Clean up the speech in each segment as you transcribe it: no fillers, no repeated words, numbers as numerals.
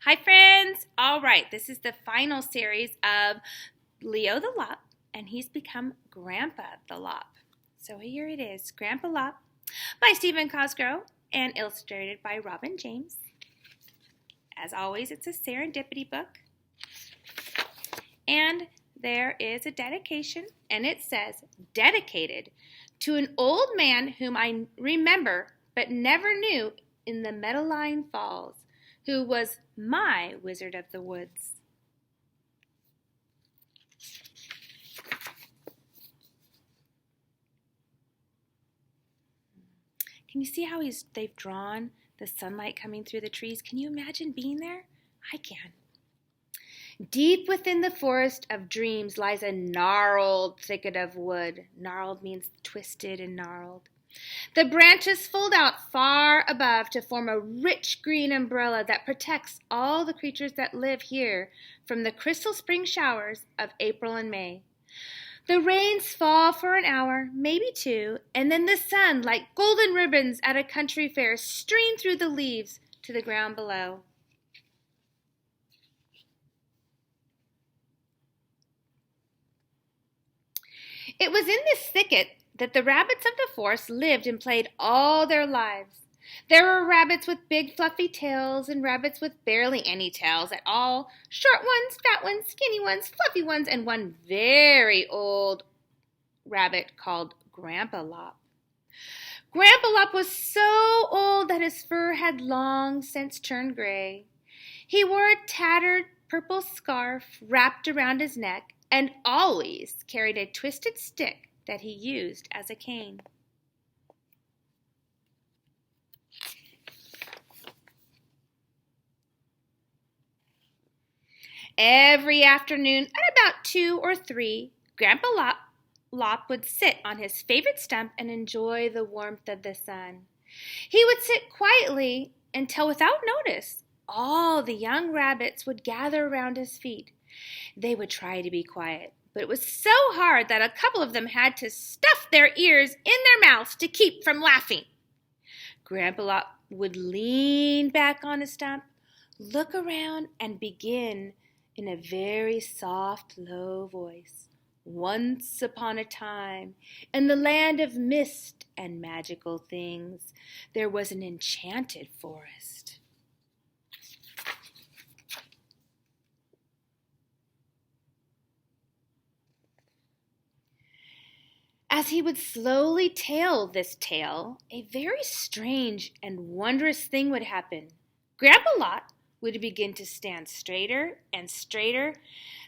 Hi, friends. All right, this is the final series of Leo the Lop, and he's become Grandpa the Lop. So here it is, Grandpa Lop by Stephen Cosgrove and illustrated by Robin James. As always, it's a serendipity book. And there is a dedication, and it says, dedicated to an old man whom I remember but never knew in the Meadowline Falls, who was my Wizard of the Woods. Can you see how they've drawn the sunlight coming through the trees? Can you imagine being there? I can. Deep within the forest of dreams lies a gnarled thicket of wood. Gnarled means twisted and gnarled. The branches fold out far above to form a rich green umbrella that protects all the creatures that live here from the crystal spring showers of April and May. The rains fall for an hour, maybe two, and then the sun, like golden ribbons at a country fair, stream through the leaves to the ground below. It was in this thicket that the rabbits of the forest lived and played all their lives. There were rabbits with big fluffy tails and rabbits with barely any tails at all, short ones, fat ones, skinny ones, fluffy ones, and one very old rabbit called Grandpa Lop. Grandpa Lop was so old that his fur had long since turned gray. He wore a tattered purple scarf wrapped around his neck and always carried a twisted stick that he used as a cane. Every afternoon at about 2 or 3, Grandpa Lop would sit on his favorite stump and enjoy the warmth of the sun. He would sit quietly until, without notice, all the young rabbits would gather around his feet. They would try to be quiet, but it was so hard that a couple of them had to stuff their ears in their mouths to keep from laughing. Grandpa Lop would lean back on his stump, look around, and begin in a very soft, low voice. Once upon a time, in the land of mist and magical things, there was an enchanted forest. As he would slowly tell this tale, a very strange and wondrous thing would happen. Grandpa Lop would begin to stand straighter and straighter.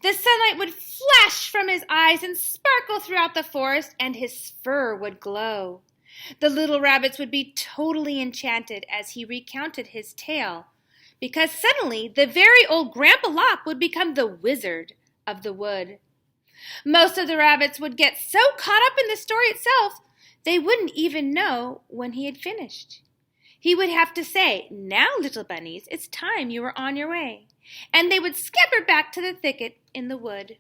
The sunlight would flash from his eyes and sparkle throughout the forest, and his fur would glow. The little rabbits would be totally enchanted as he recounted his tale, because suddenly the very old Grandpa Lop would become the Wizard of the Wood. Most of the rabbits would get so caught up in the story itself, they wouldn't even know when he had finished. He would have to say, "Now, little bunnies, it's time you were on your way." And they would scamper back to the thicket in the wood.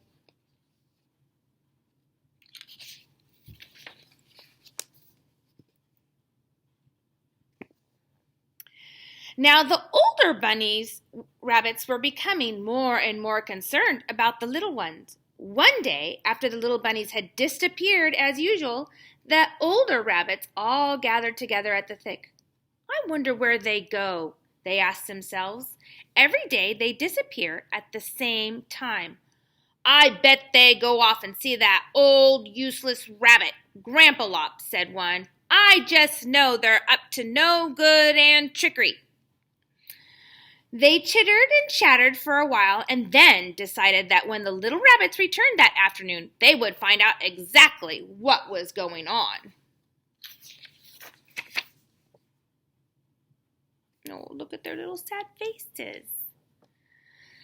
Now, the older rabbits were becoming more and more concerned about the little ones. One day, after the little bunnies had disappeared as usual, the older rabbits all gathered together at the thicket. "I wonder where they go," they asked themselves. "Every day they disappear at the same time. I bet they go off and see that old useless rabbit, Grandpa Lop," said one. "I just know they're up to no good and trickery." They chittered and chattered for a while and then decided that when the little rabbits returned that afternoon, they would find out exactly what was going on. Oh, look at their little sad faces.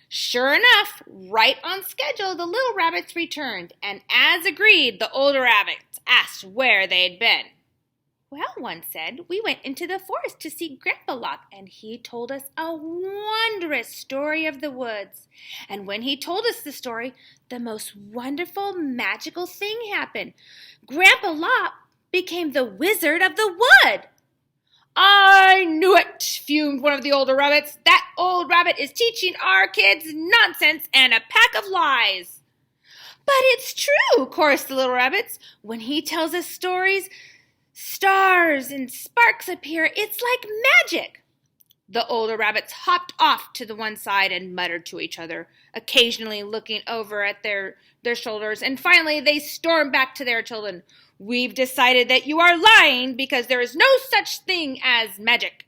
Sure enough, right on schedule, the little rabbits returned, and as agreed, the older rabbits asked where they'd been. "Well," one said, "we went into the forest to see Grandpa Lop, and he told us a wondrous story of the woods. And when he told us the story, the most wonderful, magical thing happened. Grandpa Lop became the Wizard of the Wood." I knew it, fumed one of the older rabbits. That old rabbit is teaching our kids nonsense and a pack of lies. But it's true, chorused the little rabbits. When he tells us stories, stars and sparks appear. It's like magic. The older rabbits hopped off to the one side and muttered to each other, occasionally looking over at their shoulders, and finally they stormed back to their children. We've decided that you are lying because there is no such thing as magic.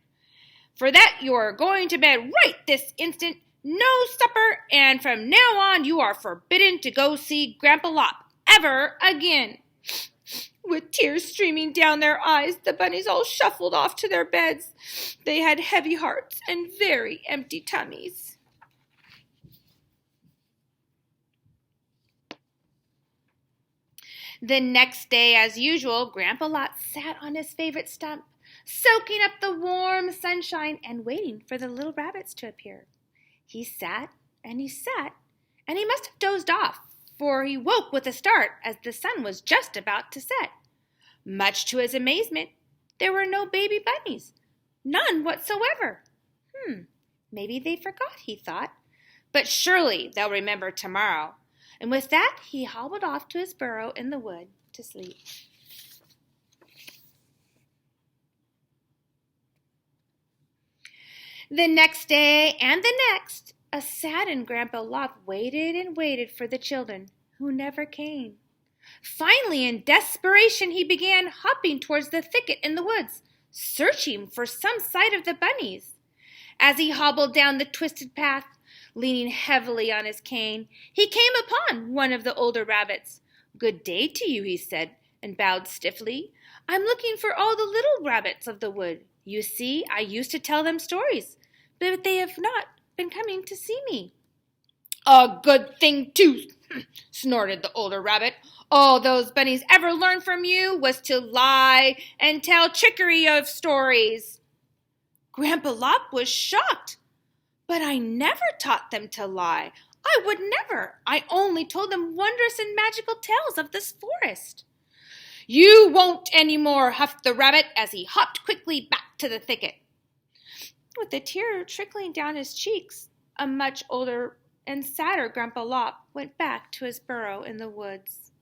For that you are going to bed right this instant, no supper, and from now on you are forbidden to go see Grandpa Lop ever again. With tears streaming down their eyes, the bunnies all shuffled off to their beds. They had heavy hearts and very empty tummies. The next day, as usual, Grandpa Lot sat on his favorite stump, soaking up the warm sunshine and waiting for the little rabbits to appear. He sat, and he must have dozed off, for he woke with a start as the sun was just about to set. Much to his amazement, there were no baby bunnies, none whatsoever. Maybe they forgot, he thought, but surely they'll remember tomorrow. And with that, he hobbled off to his burrow in the wood to sleep. The next day and the next, a saddened Grandpa Lop waited and waited for the children, who never came. Finally, in desperation, he began hopping towards the thicket in the woods, searching for some sight of the bunnies. As he hobbled down the twisted path, leaning heavily on his cane, he came upon one of the older rabbits. "Good day to you," he said, and bowed stiffly. "I'm looking for all the little rabbits of the wood. You see, I used to tell them stories, but they have not been coming to see me." "A good thing, too," snorted the older rabbit. "All those bunnies ever learned from you was to lie and tell trickery of stories." Grandpa Lop was shocked. "But I never taught them to lie. I would never. I only told them wondrous and magical tales of this forest." "You won't any more," huffed the rabbit as he hopped quickly back to the thicket. With a tear trickling down his cheeks, a much older and sadder Grandpa Lop went back to his burrow in the woods.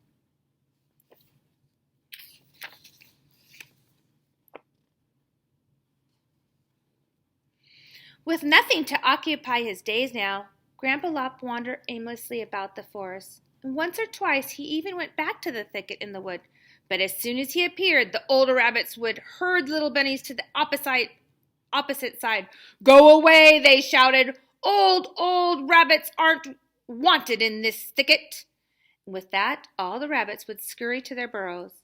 With nothing to occupy his days now, Grandpa Lop wandered aimlessly about the forest, and once or twice he even went back to the thicket in the wood. But as soon as he appeared, the older rabbits would herd little bunnies to the opposite side. "Go away," they shouted. Old rabbits aren't wanted in this thicket." And with that, all the rabbits would scurry to their burrows.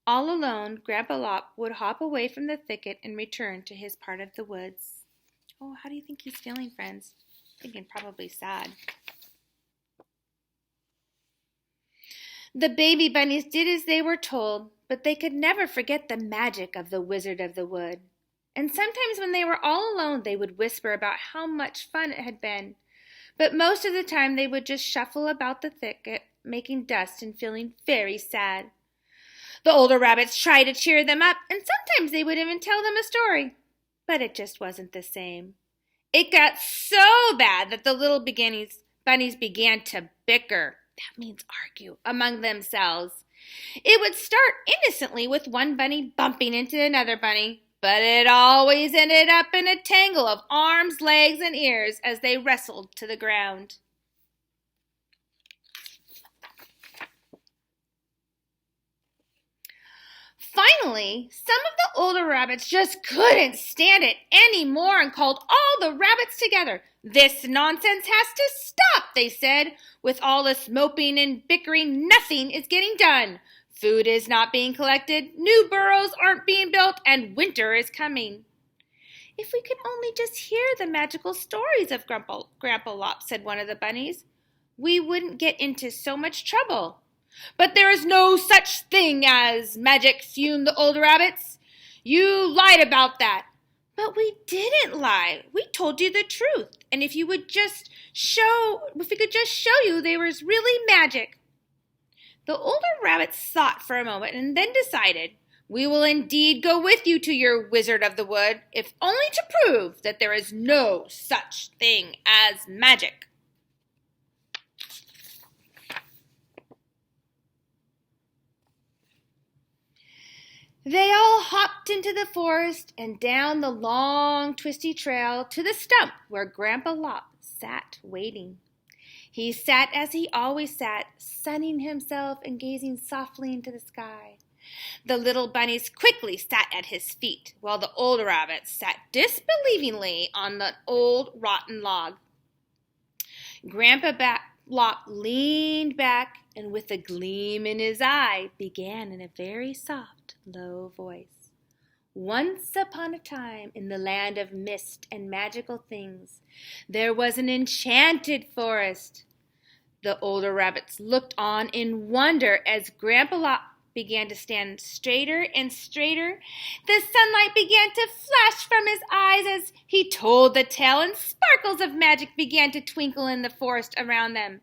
All alone, Grandpa Lop would hop away from the thicket and return to his part of the woods. Oh, how do you think he's feeling, friends? Thinking probably sad. The baby bunnies did as they were told, but they could never forget the magic of the Wizard of the Wood. And sometimes when they were all alone, they would whisper about how much fun it had been. But most of the time, they would just shuffle about the thicket, making dust and feeling very sad. The older rabbits tried to cheer them up, and sometimes they would even tell them a story. But it just wasn't the same. It got so bad that the little bunnies began to bicker, that means argue, among themselves. It would start innocently with one bunny bumping into another bunny, but it always ended up in a tangle of arms, legs, and ears as they wrestled to the ground. Finally, some of the older rabbits just couldn't stand it anymore and called all the rabbits together. "This nonsense has to stop," they said. "With all this moping and bickering, nothing is getting done. Food is not being collected, new burrows aren't being built, and winter is coming." "If we could only just hear the magical stories of Grandpa Lop," said one of the bunnies, "we wouldn't get into so much trouble." "But there is no such thing as magic," fumed the older rabbits. "You lied about that." "But we didn't lie. We told you the truth. And if we could just show you there was really magic." The older rabbits thought for a moment and then decided, We will indeed go with you to your Wizard of the Wood, if only to prove that there is no such thing as magic." They all hopped into the forest and down the long, twisty trail to the stump where Grandpa Lop sat waiting. He sat as he always sat, sunning himself and gazing softly into the sky. The little bunnies quickly sat at his feet, while the older rabbits sat disbelievingly on the old rotten log. Grandpa Lop leaned back and with a gleam in his eye began in a very soft, low voice. "Once upon a time, in the land of mist and magical things, there was an enchanted forest." The older rabbits looked on in wonder as Grandpa Lop began to stand straighter and straighter. The sunlight began to flash from his eyes as he told the tale, and sparkles of magic began to twinkle in the forest around them.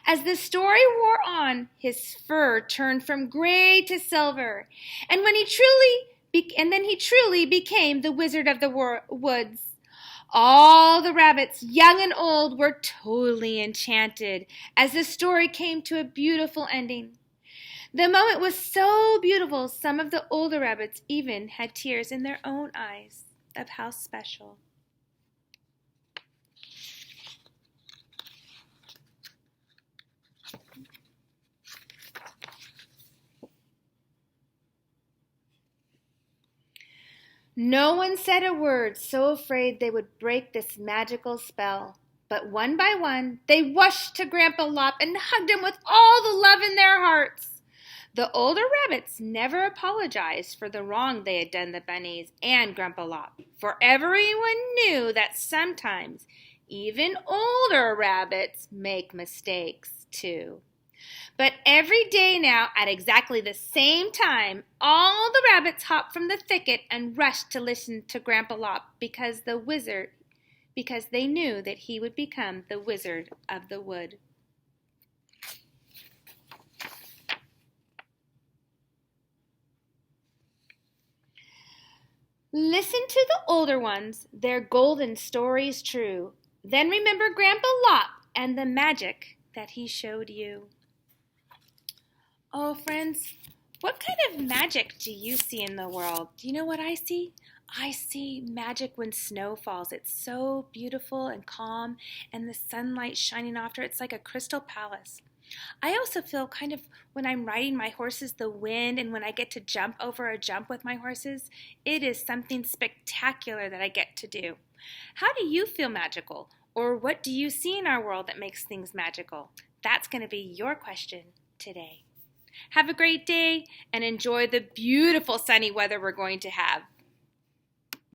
As the story wore on, his fur turned from gray to silver, and then he truly became the Wizard of the Woods. All the rabbits, young and old, were totally enchanted as the story came to a beautiful ending. The moment was so beautiful, some of the older rabbits even had tears in their own eyes of how special. No one said a word, so afraid they would break this magical spell. But one by one, they rushed to Grandpa Lop and hugged him with all the love in their hearts. The older rabbits never apologized for the wrong they had done the bunnies and Grandpa Lop, for everyone knew that sometimes even older rabbits make mistakes too. But every day now, at exactly the same time, all the rabbits hopped from the thicket and rushed to listen to Grandpa Lop because they knew that he would become the Wizard of the Wood. Listen to the older ones, their golden stories true. Then remember Grandpa Lop and the magic that he showed you. Oh, friends, what kind of magic do you see in the world? Do you know what I see? I see magic when snow falls. It's so beautiful and calm, and the sunlight shining off her. It's like a crystal palace. I also feel kind of when I'm riding my horses, the wind, and when I get to jump over a jump with my horses, it is something spectacular that I get to do. How do you feel magical? Or what do you see in our world that makes things magical? That's going to be your question today. Have a great day and enjoy the beautiful sunny weather we're going to have.